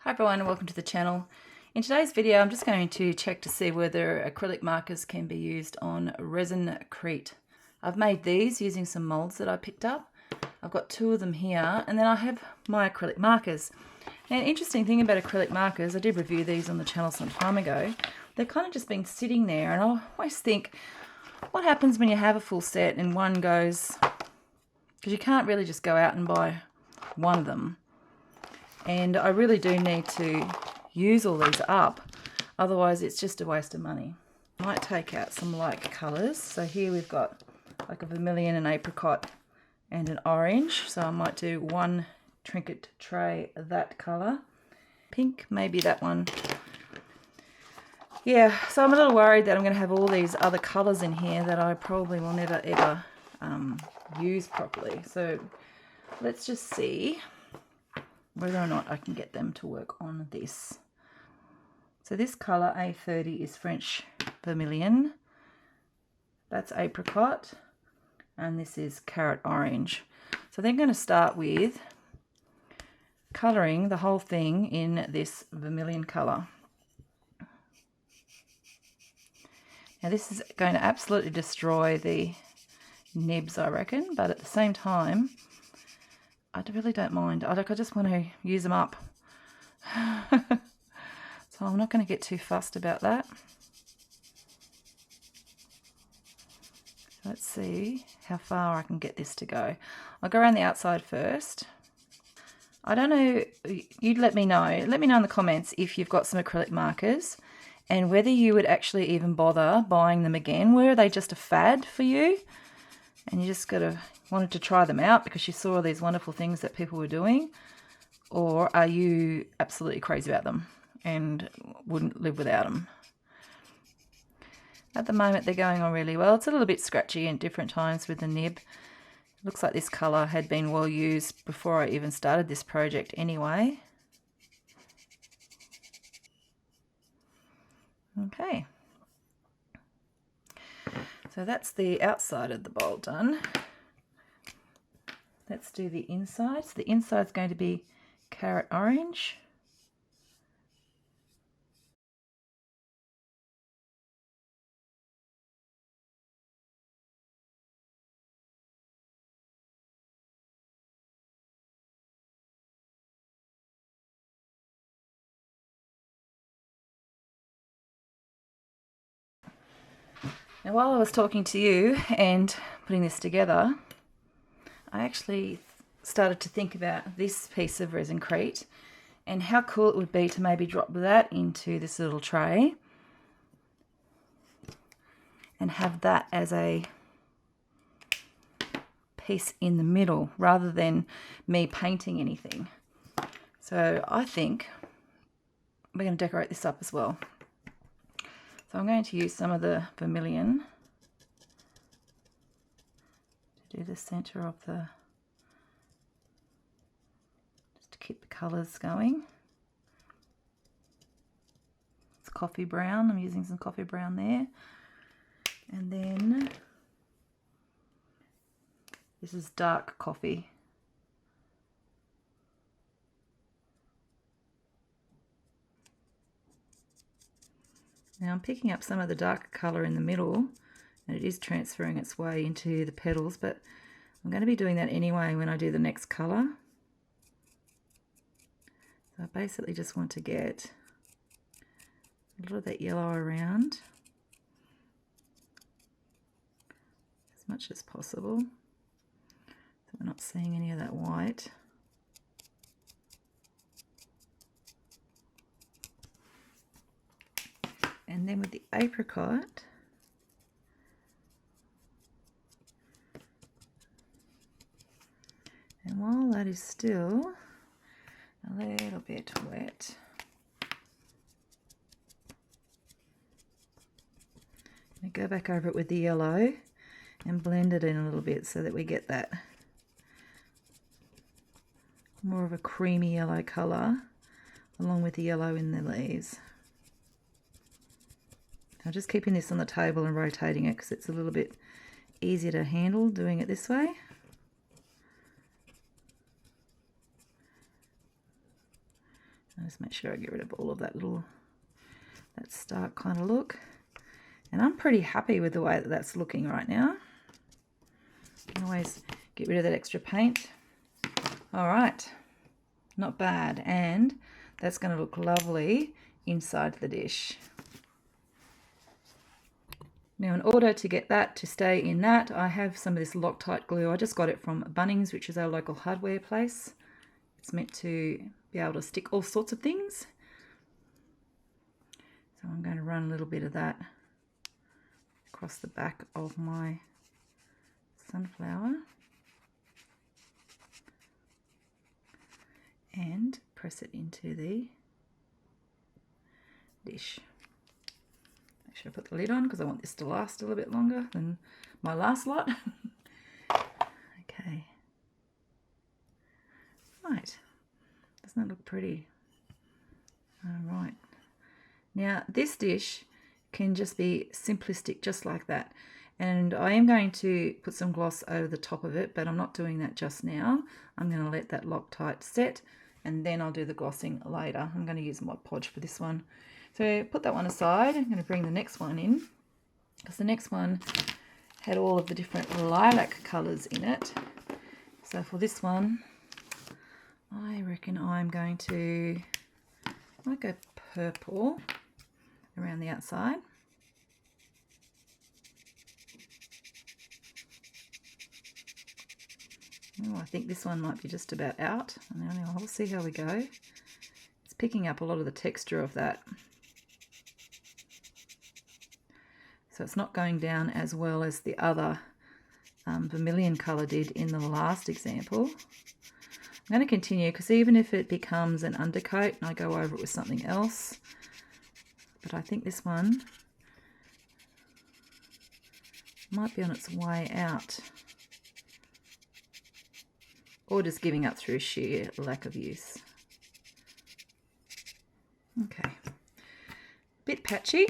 Hi everyone and welcome to the channel. In today's video I'm just going to check to see whether acrylic markers can be used on Resin Crete. I've made these using some molds that I picked up. I've got two of them here and then I have my acrylic markers. And an interesting thing about acrylic markers, I did review these on the channel some time ago, they've kind of just been sitting there, and I always think what happens when you have a full set and one goes, because you can't really just go out and buy one of them. And I really do need to use all these up, otherwise it's just a waste of money. I might take out some light colours. So here we've got like a vermilion, an apricot and an orange. So I might do one Trinket tray of that colour. Pink, maybe that one. Yeah, so I'm a little worried that I'm going to have all these other colours in here that I probably will never ever use properly. So let's just see whether or not I can get them to work on this. So this colour A30 is French vermilion, that's apricot, and this is carrot orange. So they're going to start with colouring the whole thing in this vermilion colour. Now this is going to absolutely destroy the nibs, I reckon, but at the same time I really don't mind. I just want to use them up. So I'm not going to get too fussed about that. So let's see how far I can get this to go. I'll go around the outside first. I don't know, you'd let me know. Let me know in the comments if you've got some acrylic markers and whether you would actually even bother buying them again. Were they just a fad for you and you just wanted to try them out because you saw these wonderful things that people were doing? Or are you absolutely crazy about them and wouldn't live without them? At the moment they're going on really well. It's a little bit scratchy at different times with the nib. It looks like this colour had been well used before I even started this project anyway. Okay. So that's the outside of the bowl done. Let's do the inside. So the inside is going to be carrot orange. Now while I was talking to you and putting this together, I actually started to think about this piece of Resin Crete and how cool it would be to maybe drop that into this little tray and have that as a piece in the middle rather than me painting anything. So I think we're going to decorate this up as well. So I'm going to use some of the vermilion to do the center of the, just to keep the colours going. It's coffee brown, I'm using some coffee brown there. And then this is dark coffee. Now I'm picking up some of the darker colour in the middle and it is transferring its way into the petals, but I'm going to be doing that anyway when I do the next colour. So I basically just want to get a little of that yellow around as much as possible so we're not seeing any of that white. And then with the apricot, and while that is still a little bit wet, we go back over it with the yellow and blend it in a little bit so that we get that more of a creamy yellow colour along with the yellow in the leaves. I'm just keeping this on the table and rotating it because it's a little bit easier to handle doing it this way. I'll just make sure I get rid of all of that stark kind of look. And I'm pretty happy with the way that that's looking right now. You can always get rid of that extra paint. All right, not bad. And that's going to look lovely inside the dish. Now, in order to get that to stay in that, I have some of this Loctite glue. I just got it from Bunnings, which is our local hardware place. It's meant to be able to stick all sorts of things. So I'm going to run a little bit of that across the back of my sunflower and press it into the dish. Make sure I put the lid on because I want this to last a little bit longer than my last lot. Okay. Right. Doesn't that look pretty? All right. Now this dish can just be simplistic, just like that. And I am going to put some gloss over the top of it, but I'm not doing that just now. I'm going to let that Loctite set, and then I'll do the glossing later. I'm going to use Mod Podge for this one. So put that one aside. I'm going to bring the next one in, because the next one had all of the different lilac colours in it. So for this one, I reckon I'm going to, I might go purple around the outside. Oh, I think this one might be just about out. We'll see how we go. It's picking up a lot of the texture of that. So it's not going down as well as the other vermilion colour did in the last example. I'm going to continue because even if it becomes an undercoat and I go over it with something else, but I think this one might be on its way out, or just giving up through sheer lack of use. Okay, bit patchy,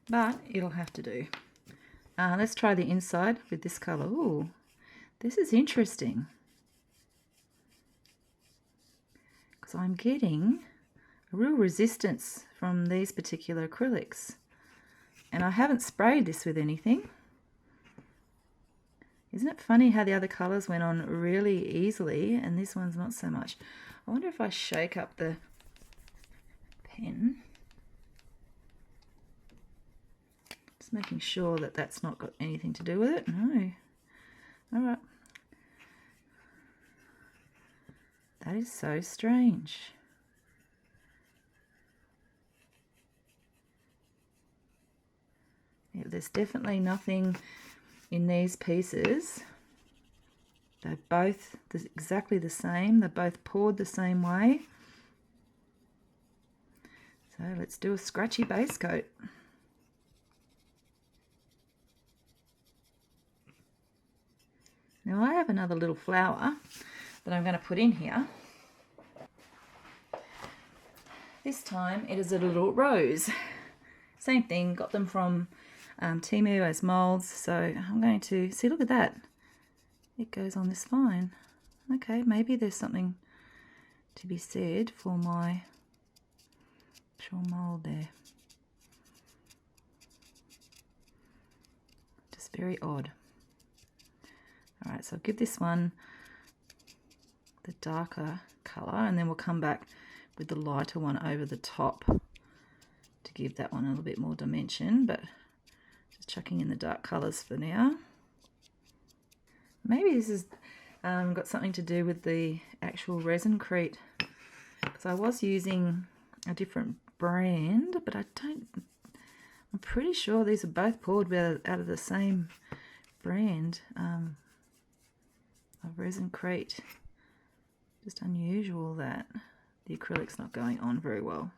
but it'll have to do. Let's try the inside with this colour. Ooh, this is interesting, because I'm getting a real resistance from these particular acrylics, and I haven't sprayed this with anything. Isn't it funny how the other colours went on really easily and this one's not so much? I wonder if I shake up the pen. Just making sure that that's not got anything to do with it. No. All right. That is so strange. Yeah, there's definitely nothing in these pieces. They're both exactly the same. They're both poured the same way. So let's do a scratchy base coat. Now I have another little flower that I'm going to put in here. This time it is a little rose. Same thing, got them from Temu as molds. So I'm going to, see, look at that. It goes on this fine. Okay, maybe there's something to be said for my actual mold there. Just very odd. All right, so I'll give this one the darker colour, and then we'll come back with the lighter one over the top to give that one a little bit more dimension, but just chucking in the dark colours for now. Maybe this has got something to do with the actual Resin Crete, because I was using a different brand, but I'm pretty sure these are both poured out of the same brand of Resin Crete. Just unusual that the acrylic's not going on very well.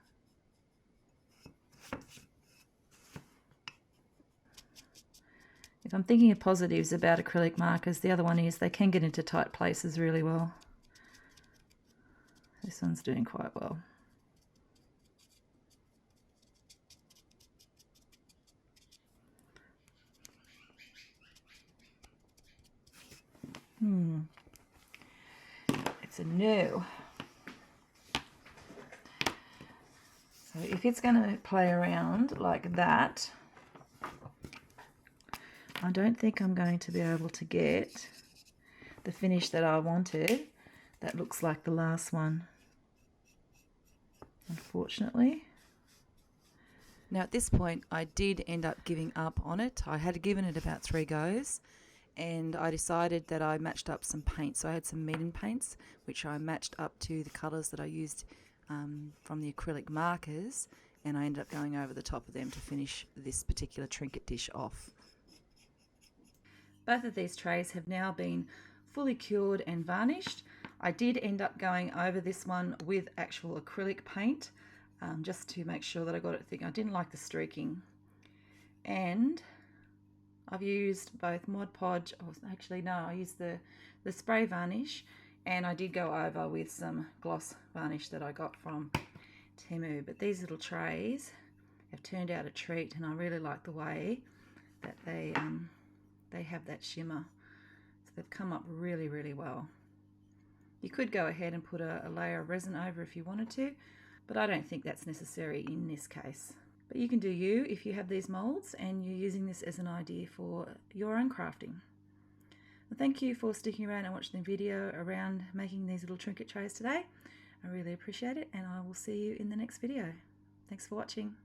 If I'm thinking of positives about acrylic markers, the other one is they can get into tight places really well. This one's doing quite well. It's a no. So if it's going to play around like that, I don't think I'm going to be able to get the finish that I wanted. That looks like the last one, unfortunately. Now at this point I did end up giving up on it. I had given it about 3 goes, and I decided that I matched up some paints. So I had some medium paints which I matched up to the colours that I used from the acrylic markers, and I ended up going over the top of them to finish this particular trinket dish off. Both of these trays have now been fully cured and varnished. I did end up going over this one with actual acrylic paint, just to make sure that I got it thick. I didn't like the streaking. And I've used both Mod Podge, actually no, I used the spray varnish, and I did go over with some gloss varnish that I got from Temu. But these little trays have turned out a treat, and I really like the way that they have that shimmer. So they've come up really, really well. You could go ahead and put a layer of resin over if you wanted to, but I don't think that's necessary in this case. But you can do you if you have these molds and you're using this as an idea for your own crafting. Well, thank you for sticking around and watching the video around making these little trinket trays today. I really appreciate it, and I will see you in the next video. Thanks for watching.